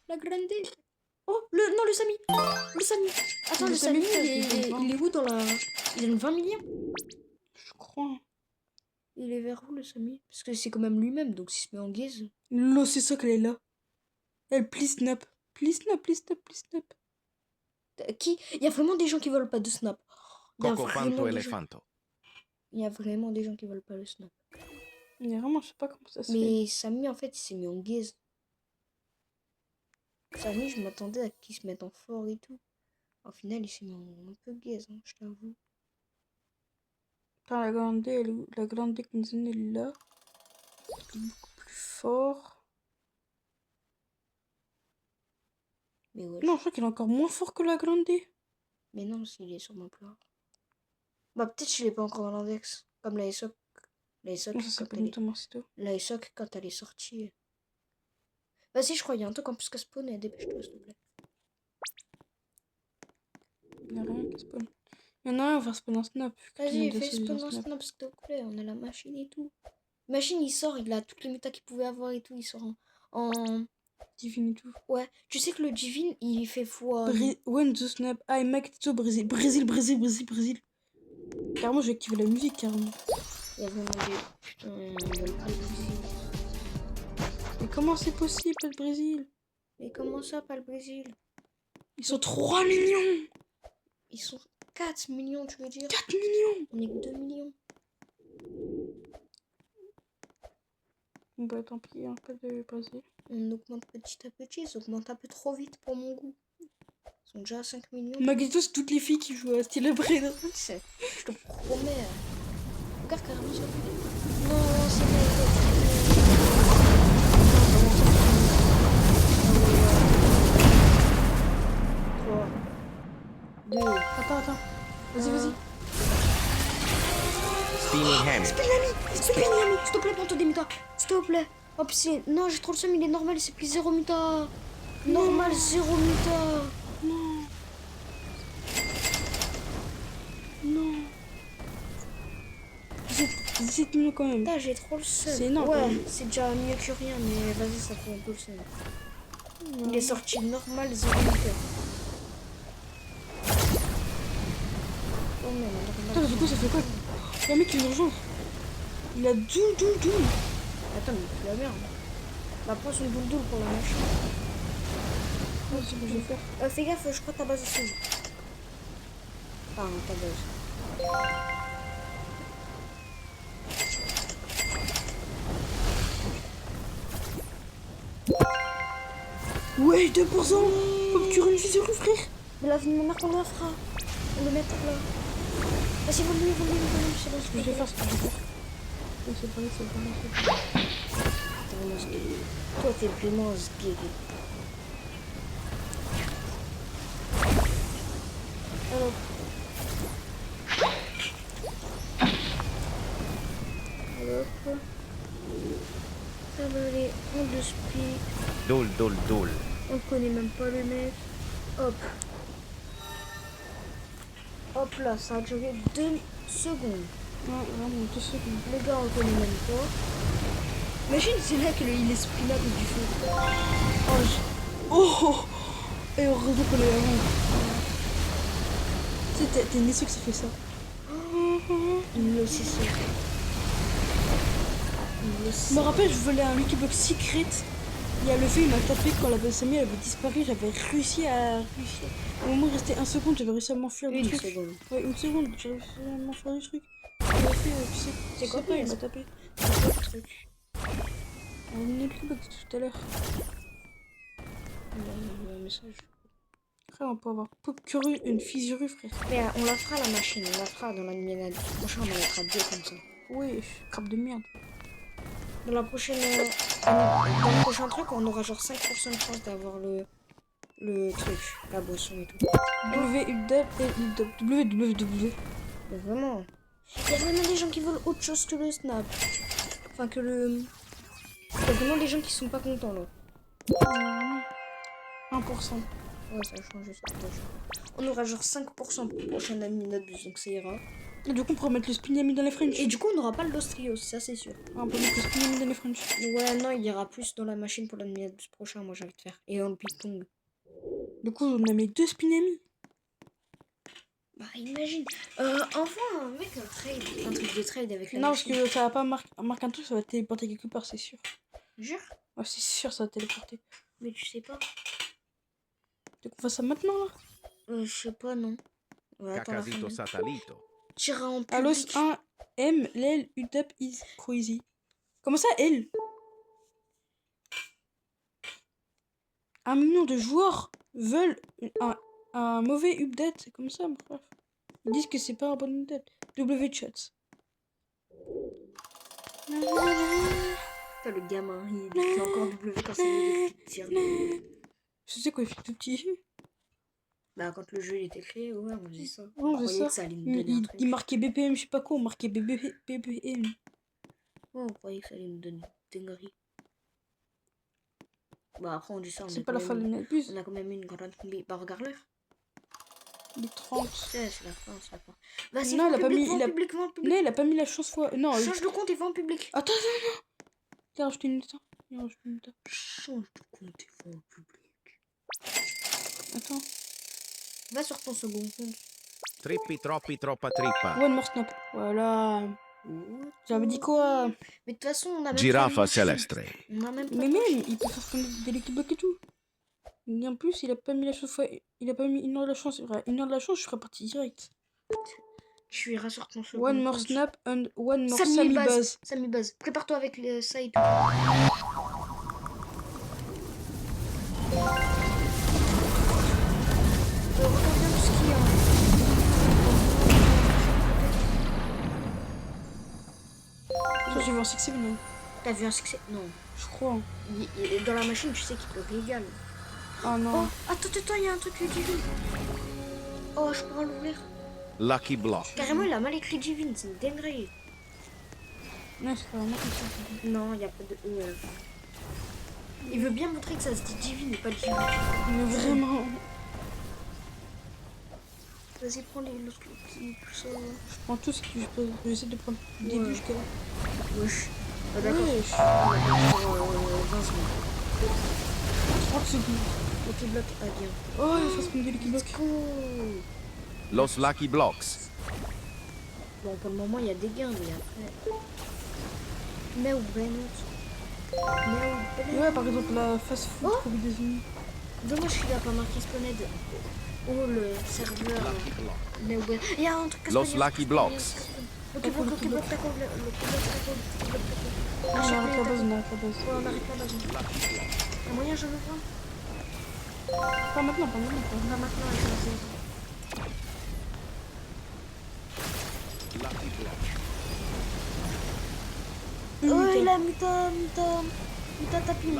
la grande. Oh, non, le Samy. Attends, le Samy, il est où dans la... Il a 20 millions. Je crois. Il est vers où, le Samy? Parce que c'est quand même lui-même, donc s'il se met en guise... L'eau, c'est ça qu'elle est là. Elle please snap. Please snap. Qui? Il y a vraiment des gens qui veulent pas de snap. Il y a Coco vraiment panto des gens- elefanto. il y a vraiment des gens qui veulent pas le snap. Mais vraiment, je sais pas comment ça se fait. Mais Samy, en fait, il s'est mis en guise. Samy, je m'attendais à qu'il se mette en fort et tout. Au final, il s'est mis en un peu gaze, hein, je t'avoue. Attends, la grande, elle est où? La grande qui nous est là. Beaucoup plus fort. Mais ouais. Non, je crois qu'il est encore moins fort que la Grande. Mais non, s'il est sûrement plus rare. Bah, peut-être qu'il est pas encore dans l'index. Comme la SOC. La SOC, Non, ça c'est quand pas elle du est... tout Marcito. La SOC, quand elle est sortie. Vas-y, je crois, il y a un truc en plus qu'à spawn. Dépêche-toi, s'il te plaît. Il n'y a rien qui spawn. Il y en a un, on va spawn un snap. Vu que tout le Vas-y, monde a fais sauvé un spawn un snap. snap, s'il te plaît. On a la machine et tout. Machine, il sort, il a toutes les méta qu'il pouvait avoir et tout. Il sort en... Divine et tout. Ouais, tu sais que le Divine, il fait fois... When the snap. Ah, et Mac Tito, Brésil. Brésil, Brésil, Brésil, Brésil. Carrément, j'ai activé la musique, carrément. Il y a vraiment des... Putain, il y a le Brésil. Mais comment c'est possible, le Brésil? Mais comment ça, pas le Brésil? Ils sont 3 millions! Ils sont 4 millions, tu veux dire? 4 millions! On est que 2 millions. Bah, tant pis, hein, pas de Brésil. On augmente petit à petit, ils augmentent un peu trop vite pour mon goût. Ils sont déjà à 5 millions. Magneto, c'est toutes les filles qui jouent à Style Breda. Je te promets. Regarde carrément sur lui. Non, c'est vrai. 3, 2, Attends. Vas-y, vas-y. Spinning Hammy. Spinami, s'il te plaît, prends ton démuta. S'il te plaît. Hop, c'est... Non, j'ai trop le seum, il est normal, c'est pris 0 muta. Normal, 0 muta. Non. 17 millions quand même. Putain, j'ai trop le seum. C'est énorme, quand Ouais, même. c'est déjà mieux que rien, mais vas-y, ça fait un peu le seum. Il est sorti normal, 0 muta. Oh, mais Attends, mais du coup, ça fait quoi? Il y a un mec qui me rejoint. Il a doule. Attends, mais tu la merde. Bah, prends son boule pour la machine. Ouais, c'est ce que je vais faire. Fais gaffe, je crois que ta base est sauve. Enfin, ta base. Ouais, 2%. Faut que tu une fissure, frère. Mais la vie de ma mère, qu'on la fera. On le met là. Vas-y, vole-lui, c'est bon. Ce que je vais faire, Ouais, c'est vrai. T'es vraiment sgay. Toi, t'es vraiment sgay. Alors. Ça va aller, on le speed. Dul. On connaît même pas le mec. Hop. Hop là, ça a duré 2 secondes. Ouais, vraiment, 2 secondes. Les gars, on connaît même pas. Imagine, c'est là qu'il est spinable du feu. Oh. Et heureusement qu'on est avant. Tu sais, t'es sûr que ça fait ça. Il le sait ça. Je me rappelle, je volais un Lucky Box secret. Il y a le fait, il m'a tapé quand la Bessamie avait disparu. J'avais réussi à. Au moment où il restait 1 seconde, j'avais réussi à m'enfuir du Une truc. seconde. Ouais, 1 seconde, j'ai réussi à m'enfuir du truc. Il a fait, tu sais, C'est quoi, pas, il m'a tapé. C'est quoi le truc? On a une Lucky Box tout à l'heure. Il y a un message. Après, on peut avoir pop curieux, une fissurée, frère. Mais on la fera la machine, on la fera dans la mienne. Prochain, on en mettra 2 comme ça. Ouais, crabe de merde. Dans la prochaine. Dans le prochain truc, on aura genre 5% de chance d'avoir le truc, la boisson et tout. www. Mais vraiment. Il y a vraiment des gens qui veulent autre chose que le snap. Enfin, que le. Il y a vraiment des gens qui sont pas contents là. 1%. Ouais, ça a changé cette fois. On aura genre 5% pour le prochain adminabus, donc ça ira. Et du coup, on pourra mettre le Spinami dans les French. Et du coup, on n'aura pas le Lostrios, ça c'est sûr. Ah, on peut mettre le Spinami dans les French. Ouais, non, il y aura plus dans la machine pour l'adminabus prochain, moi j'ai envie de faire. Et en le ping-pong. Du coup, on a mis 2 Spinami. Bah, imagine. Enfin, un mec, un truc de trade avec la Non, parce machine. que ça va pas marquer un truc, ça va téléporter quelque part, c'est sûr. Jure? Ouais, c'est sûr, ça va téléporter. Mais tu sais pas. Tu qu'on fasse ça maintenant, là? Je sais pas, non. Ouais, attends la fin Cacasito de- Satalito. Tira en public. Alos 1 M, l'L, UDAP is crazy. Comment ça, L? 1 million de joueurs veulent un mauvais update. C'est comme ça, mon frère. Ils disent que c'est pas un bon update. WChat. Putain, le gamin, il fait encore W quand c'est tir. Je sais quoi, il fait tout petit. Bah, quand le jeu il était créé, ouais, on faisait ça. Ouais, On on faisait croyait ça. que ça allait nous Mais donner un truc. il marquait BPM, je sais pas quoi, on marquait BPM. Ouais, on croyait que ça allait nous donner des dingueries. Bah, après, on dit ça, on, C'est a pas quand la fin de même, l'abuse. on a quand même une grande combi. Bah, regarde l'heure. Il est 30. C'est la fin, c'est la fin. Vas-y, Non, va il a pas mis. va en public, va en public. Non, il a pas mis la chance fois. Non, Change de compte et va en public. attends, attends. Il a rajouté une minute. Il a rajouté une minute. Change de compte et va en public. Attends. Va sur ton second compte. Trippi troppi troppa trippa. One more snap. Voilà. J'avais dit quoi? Mais de toute façon, on a même Giraffa pas de machine. celestre. On a même pas Mais de même, machine. il peut faire comme des Lucky Block et tout. Et en plus, il a pas mis la chance fois. Il a pas mis une heure de la chance. Une heure de la chance, je serais parti direct. Tu iras sur ton second One more compte. snap and one more Samy Sammy Buzz. Buzz. Samy Buzz. Prépare-toi avec ça et tout. Regarde bien tout ce qu'il y a. Ça, j'ai vu un 6 non. T'as vu un succès? Non. Je crois. Dans la machine, tu sais qu'il te régale. Ah non. Oh, attends, il y a un truc divine. Oh, je pourrais l'ouvrir. Lucky block. Carrément, il a mal écrit divine, c'est une dinguerie. Non, c'est pas vraiment comme ça. Non, il n'y a pas de E à la fin. Il veut bien montrer que ça se dit divine et pas divine. Mais vraiment. Vas-y, prends les petits, tout ça. Je prends tout ce que je peux. J'essaie de prendre du début jusqu'à là. Wesh. Ah, d'accord. Wesh. On va faire 20 secondes. 30 secondes. Ok, bloc, ah bien. Oh, il faut se prendre des Lucky Block. Cool. Los Lucky Blocks. Bon, pour le moment, il y a des gains, mais après. Mais où Bennett? Ouais, par exemple, la fast food Oh. pour les États-Unis. Dommage qu'il a pas marqué Spawned. Oh, le serveur. Lucky block. Mais où Bennett? Il y a un truc à Los spawner. Lucky Blocks. Ok, bloc, ta code, le bloc, On arrête la base, on arrête la base. Ouais, on arrête la base. Un moyen, je le vois. Pas maintenant, pas maintenant. On va maintenant avec la zéro. Lucky block. Oh, il a muta tapis.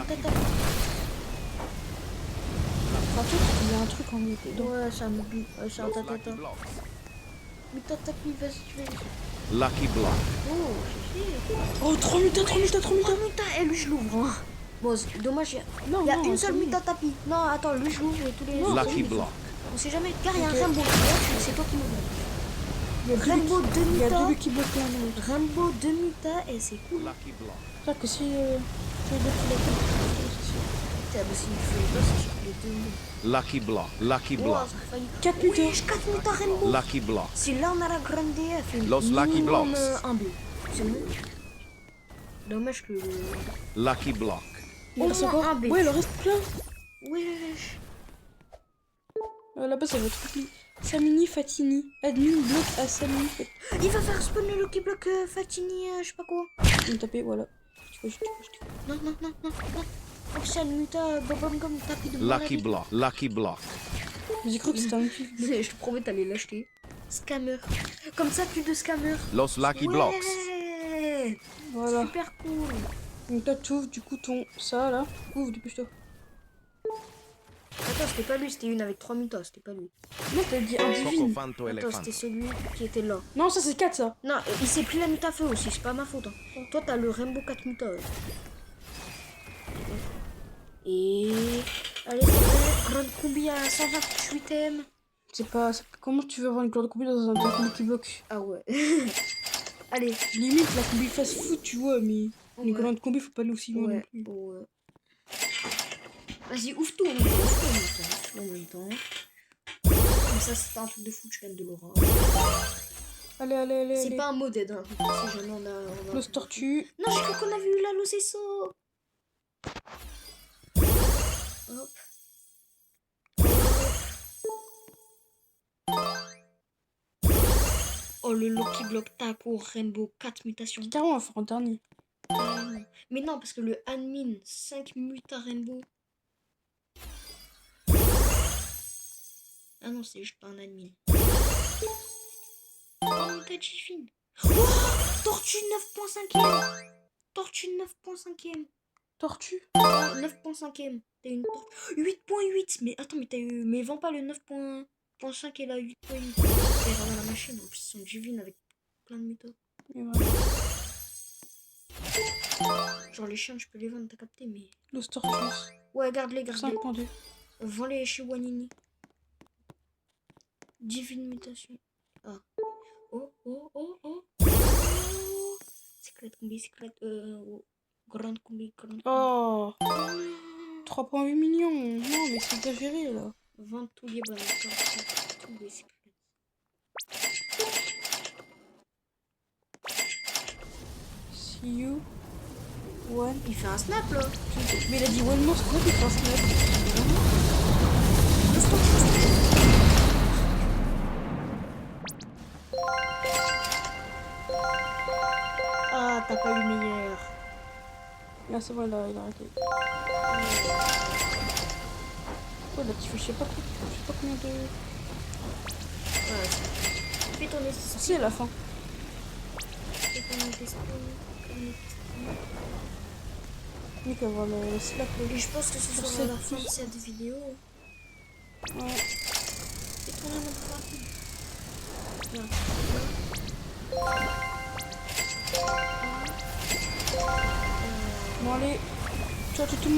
En fait, il y a un truc en mode dedans. Ouais, c'est un mobile. C'est un Los Lucky tatata. Blocks. Muta tapis, vas-y, tu vas. Lucky block. Oh, j'ai fait. Oh, 3 minutes, 3 minutes, 3 minutes. Oh, muta, et lui, je l'ouvre. Hein. Bon, c'est dommage, il y a une seule muta tapis. Non, attends, lui, je l'ouvre et tous les autres. Lucky block. On sait jamais. Car il y a un Ok. Rainbow. C'est toi qui m'ouvres. Il y a deux Rainbow Lucky- 2 il y a deux muta. Lucky Block là, non. Rainbow 2 muta et c'est cool. Lucky block. C'est-à-dire que si tu veux Lucky Block, Putain, bah, s'il fait pas, c'est sur les deux. Lucky block. Lucky Oh, block. ça a failli. 4 minutes. Oui, 4 muta Rainbow. Lucky block. Si là on a la grande DF, une Los Lucky minimum, Blocks. un bleu. C'est bon. Dommage que. Lucky block. Il reste Au moins encore. un B. Ouais, il en reste plein. Wesh. Là-bas, ça va être rempli. Samini Fatini. Admin bloc à Samini Fatini. Il va faire spawn le Lucky Block Fatini, je sais pas quoi. Je vais taper, voilà. Je vais Non. Officiel Muta Bobom comme tapis de Lucky block. Lucky block. J'ai cru que c'était un kiff. Je te promets, t'allais l'acheter. Scammer. Comme ça, plus de scammer. Los Lucky Blocks. Ouais. Voilà. Super cool. Donc là, tu ouvres du coup ton. Ça là. Ouvre, dépêche-toi. Attends, c'était pas lui, c'était une avec 3 mutas, c'était pas lui. Non, t'as dit un divine. Cocofanto Attends, elefanto. c'était celui qui était là. Non, ça c'est 4 ça. Non, il s'est pris la muta feu aussi, c'est pas ma faute. Hein. Toi, t'as le Rainbow 4 muta. Et. Allez, c'est vrai, grande combi à 128 M. C'est pas. Comment tu veux avoir une grande combi dans un Lucky Block? Ah ouais. Allez. Limite la combi fast food, tu vois, mais une Ouais. grande combi, faut pas aller aussi loin non Ouais. plus. Ouais. Vas-y, ouvre tout en même temps. Comme ça, c'est pas un truc de fou, je gagne de l'aura. Allez, allez, allez. C'est allez. pas un modèle, hein. Si jamais on a. Close tortue. Non, je crois qu'on a vu la Locesso. Hop. Oh, le Lucky Block Taco Rainbow 4 mutations. Carrément, on va faire un dernier. Mais non, parce que le admin 5 muta Rainbow. Ah non, c'est juste pas un admin. Oh, muta Jiffin. Oh, tortue 9.5. tortue 9.5ème. Tortue. 9.5ème. T'as une tortue. 8.8. Mais attends, mais t'as eu. Mais vends pas le 9.5 et la 8.8. Regarde la machine, en plus, ils sont divines avec plein de métaux. Et voilà. Genre les chiens, je peux les vendre, t'as capté, mais. Los Tortus. Ouais, garde-les. 5.2. Vends-les chez Wanini. Divine mutation. Ah. Oh. Secrète combi, secrète. Grande combi, grande combi. Oh 3.8 millions. Non, mais c'est exagéré là. Vends tous les bonnes. Tous les secrets. See you. One. Il fait un snap là. Mais il a dit one more, c'est quoi qu'il fait un snap? Ah, t'as pas eu meilleur. Là, c'est bon, il a arrêté. Oh, là, tu fais je sais pas combien de. Ouais, fais ton esprit. C'est la fin. Fais ton esprit. Il peut avoir le slap. Et je pense que ce Sur sera la cette fin de cette vidéo. Ouais. Fais tourner notre partie. Bon, allez. Ciao, tout le monde.